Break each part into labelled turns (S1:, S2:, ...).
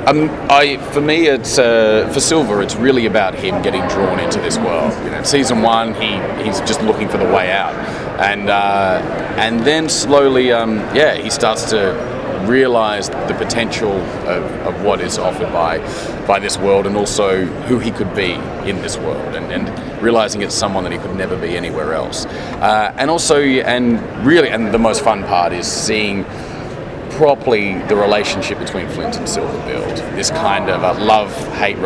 S1: For me, it's for Silver. It's really about him getting drawn into this world. In season 1, he's just looking for the way out, and then slowly, he starts to realize the potential of what is offered by this world, and also who he could be in this world, and realizing it's someone that he could never be anywhere else. And the most fun part is seeing properly the relationship between Flint and Silver build. This kind of a love-hate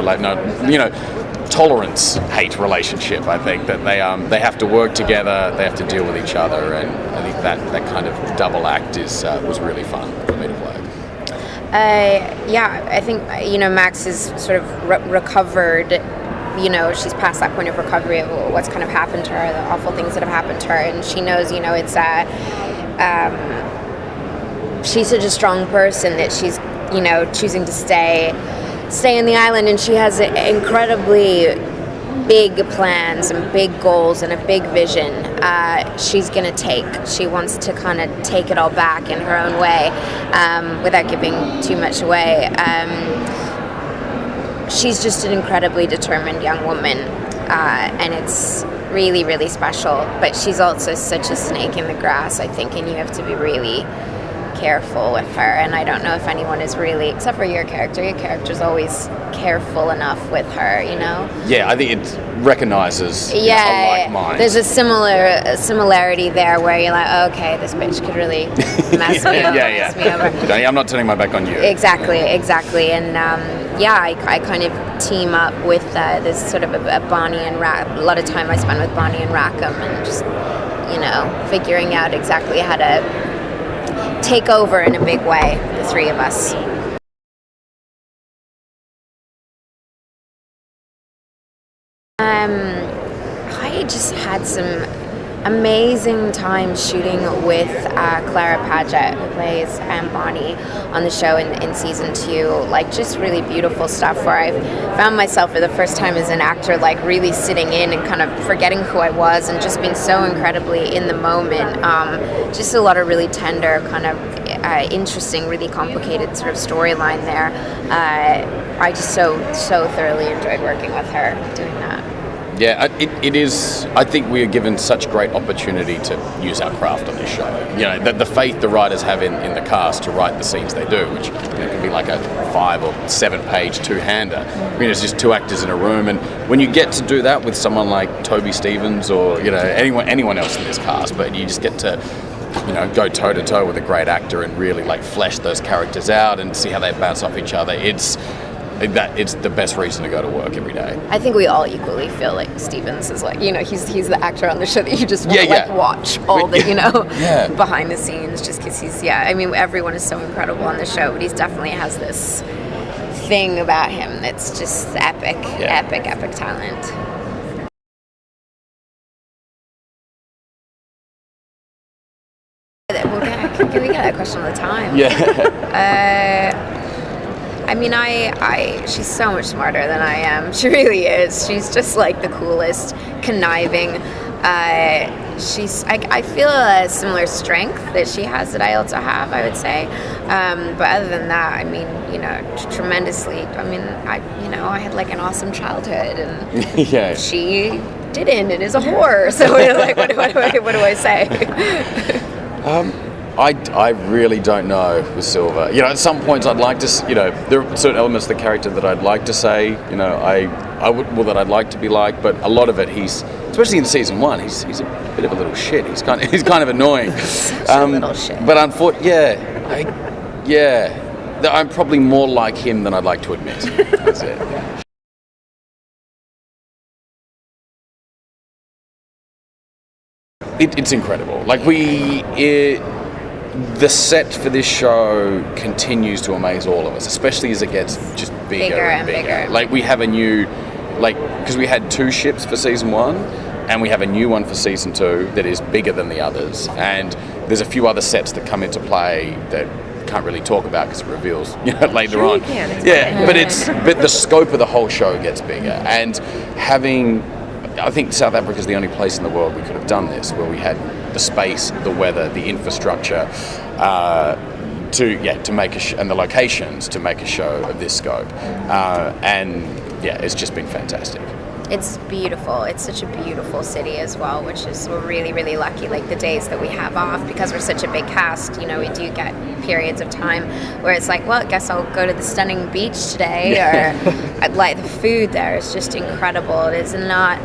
S1: tolerance-hate relationship. I think that they have to work together, they have to deal with each other, and I think that kind of double act was really fun for me to play.
S2: I think Max is sort of recovered. She's past that point of recovery of what's kind of happened to her, the awful things that have happened to her, and she knows it's she's such a strong person that she's choosing to stay on the island, and she has incredibly big plans and big goals and a big vision she's going to take. She wants to kind of take it all back in her own way without giving too much away. She's just an incredibly determined young woman, and it's really, really special. But she's also such a snake in the grass, I think, and you have to be really careful with her, and I don't know if anyone is really, except for your character's always careful enough with her,
S1: Yeah, I think it recognizes a like mind.
S2: There's a similarity there where you're like, okay, this bitch could really mess me over. Mess me over.
S1: I'm not turning my back on you.
S2: Exactly, and I kind of team up with this sort of a Bonnie and a lot of time I spend with Bonnie and Rackham, and just figuring out exactly how to take over in a big way, the three of us. I just had some amazing time shooting with Clara Paget, who plays Bonnie on the show in season 2. Like, just really beautiful stuff where I found myself for the first time as an actor, like, really sitting in and kind of forgetting who I was and just being so incredibly in the moment. Just a lot of really tender, kind of interesting, really complicated sort of storyline there. I just so thoroughly enjoyed working with her doing that.
S1: Yeah, it is. I think we are given such great opportunity to use our craft on this show. The faith the writers have in the cast to write the scenes they do, which can be like a 5 or 7 page two-hander. It's just 2 actors in a room, and when you get to do that with someone like Toby Stephens or anyone else in this cast, but you just get to go toe to toe with a great actor and really like flesh those characters out and see how they bounce off each other. It's the best reason to go to work every day.
S2: I think we all equally feel like Stephens is like, he's the actor on the show that you just want to watch all the, behind the scenes, just because everyone is so incredible on the show, but he definitely has this thing about him that's just epic talent. We get that question all the time. She's so much smarter than I am. She really is. She's just like the coolest, conniving. I feel a similar strength that she has that I also have, I would say. But other than that, tremendously. I had like an awesome childhood, and she didn't, and is a whore. So what do I say?
S1: I really don't know with Silver. At some points I'd like to, there are certain elements of the character that I'd like to say, that I'd like to be like, but a lot of it especially in season 1, he's a bit of a little shit. He's kind of annoying.
S2: Such a little shit.
S1: But unfortunately, I'm probably more like him than I'd like to admit. That's it. It's incredible. The set for this show continues to amaze all of us, especially as it gets just bigger and bigger. Like, we have a new, because we had 2 ships for season 1, and we have a new one for season 2 that is bigger than the others. And there's a few other sets that come into play that can't really talk about because it reveals later on. But the scope of the whole show gets bigger, and I think South Africa is the only place in the world we could have done this, where we had the space, the weather, the infrastructure, to make and the locations to make a show of this scope, and yeah, it's just been fantastic.
S2: It's beautiful. It's such a beautiful city as well, which is, we're really, really lucky. Like the days that we have off, because we're such a big cast, you know, we do get periods of time where it's like, well, I guess I'll go to the stunning beach today, or like the food there is just incredible. It is not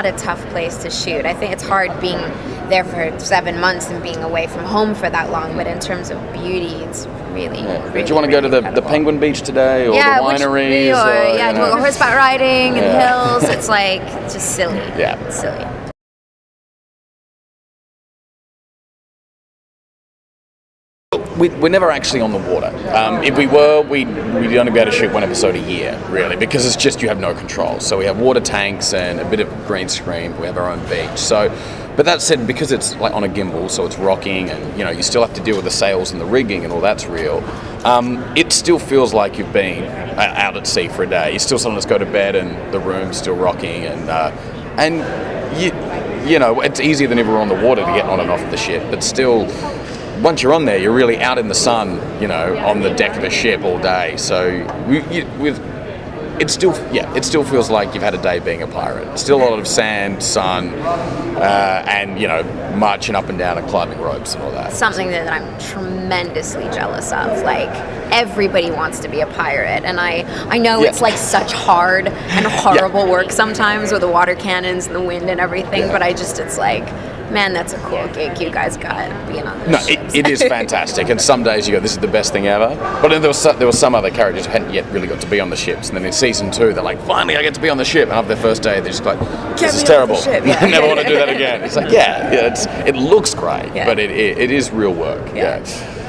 S2: a tough place to shoot. I think it's hard being there for 7 months and being away from home for that long, but in terms of beauty, it's really, really,
S1: do you want to go to the Penguin Beach today, or the wineries?
S2: Do go horseback riding and hills. It's like just silly.
S1: Yeah.
S2: It's silly.
S1: We're never actually on the water. If we were, we'd only be able to shoot one episode a year, really, because it's just you have no control. So we have water tanks and a bit of green screen. We have our own beach. So, but that said, because it's like on a gimbal, so it's rocking, and you know you still have to deal with the sails and the rigging and all that's real. It still feels like you've been out at sea for a day. You still sometimes go to bed and the room's still rocking, and you know it's easier than ever on the water to get on and off the ship, but still. Once you're on there, you're really out in the sun, you know, on the deck of a ship all day. So it still feels like you've had a day being a pirate. Still a lot of sand, sun, and you know, marching up and down and climbing ropes and all that.
S2: Something that I'm tremendously jealous of. Like everybody wants to be a pirate, and I know it's like such hard and horrible work sometimes with the water cannons and the wind and everything. But it's like. Man, that's a cool gig you guys got being on those ships.
S1: It is fantastic, and some days you go, this is the best thing ever. But then there were some other characters who hadn't yet really got to be on the ships, and then in season 2 they're like, finally I get to be on the ship, and after their first day they're just like, this is terrible. I never want to do that again. It's like, it looks great, but it is real work. Yeah.